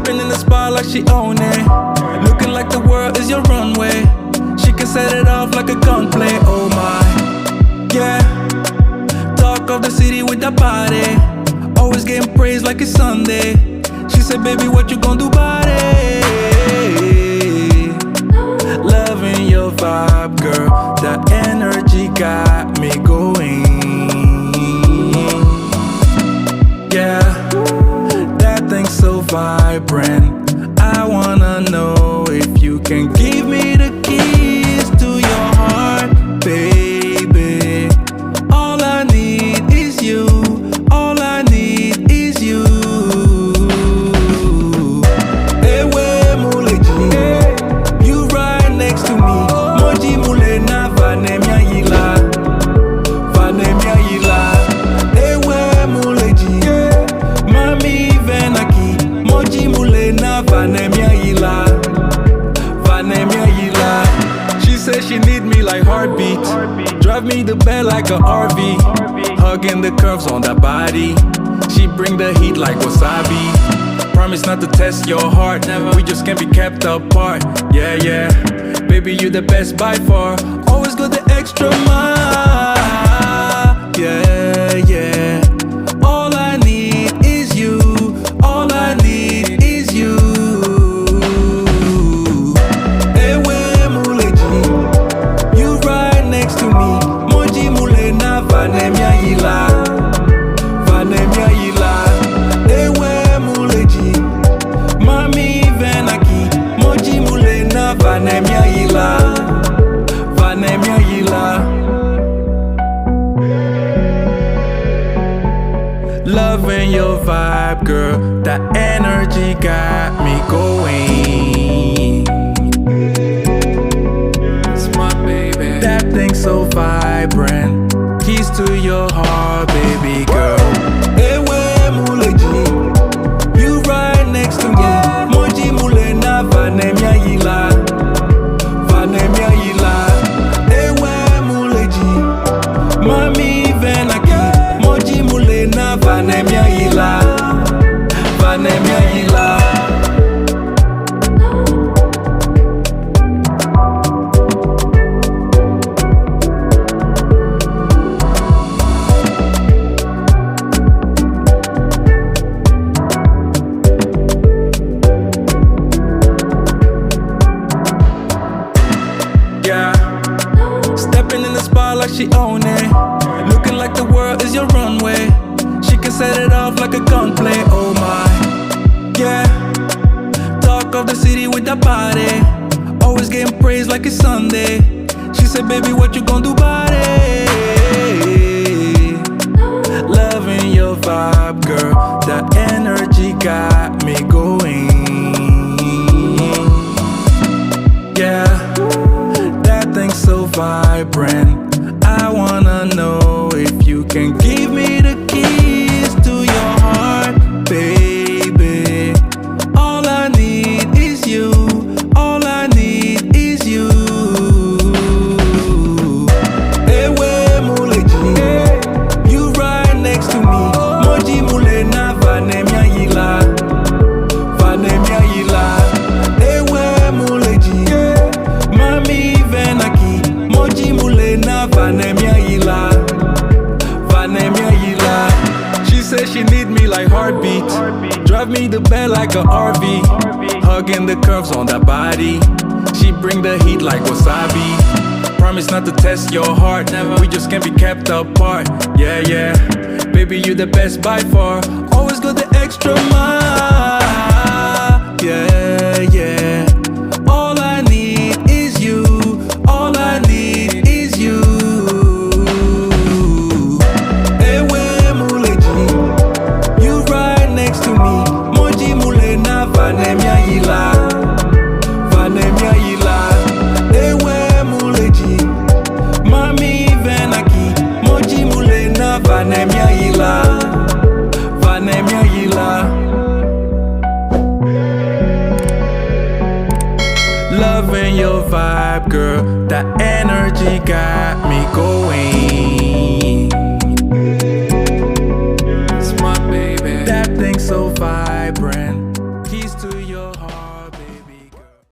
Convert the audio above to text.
Stepping in the spot like she own it. Looking like the world is your runway. She can set it off like a gunplay. Oh my, yeah. Talk of the city with that body. Always getting praised like it's Sunday. She said, baby, what you gon' do about it? Loving your vibe, girl. That energy got me going. Yeah, that thing's so vibrant. I wanna know if you can give me the keys to your heart, baby. All I need is you. All I need is you. Ewe muleji, you right next to me. Moji mule na vanemia yila, vanemia yila. Ewe muleji, mami venaki. Moji mule na vanemia yila, vanemia yila. She said she need me like heartbeat. Drive me the bed like a RV. Hugging the curves on that body. She bring the heat like wasabi. Promise not to test your heart. We just can't be kept apart. Yeah, yeah. Baby, you the best by far. Always go the extra mile. Yeah, yeah. All I need is you. All I need is you. Ewe muleji, you right next to me. Moji mule na vanemia yila, vanemia yila. Ewe muleji, mami venaki. Moji mule na vanemia yila, vanemia yila. Loving your vibe, girl. That energy got me going. It's my baby. That thing so vibrant. Keys to your heart, baby girl. Ewe muleji, you right next to me. Moji mule na vanemia yila, vanemia yila. Ewe muleji, mami venaki. Moji mule na vanemia yila, vanemia yila. Yeah, stepping in the spot like she own it. Looking like the world is your runway. She can set it off like a gunplay. Oh my, yeah. Talk of the city with that body. Always getting praised like it's Sunday. She said, baby, what you gon' do about it? Loving your vibe, girl. That energy got me going. Yeah, that thing's so vibrant. I wanna know if you can give me the keys to your heart, baby. All I need is you. All I need is you. Ewe muleji, you right next to me. Moji mule na vanemia yila, vanemia yila. Ewe muleji, mami venaki. Moji mule na vanemia yila, vanemia yila. She said she need me like heartbeat. Drive me the bed like a RV. Hugging the curves on that body. She bring the heat like wasabi. Promise not to test your heart. We just can't be kept apart. Yeah, yeah. Baby, you the best by far. Always go the extra mile. Yeah, yeah.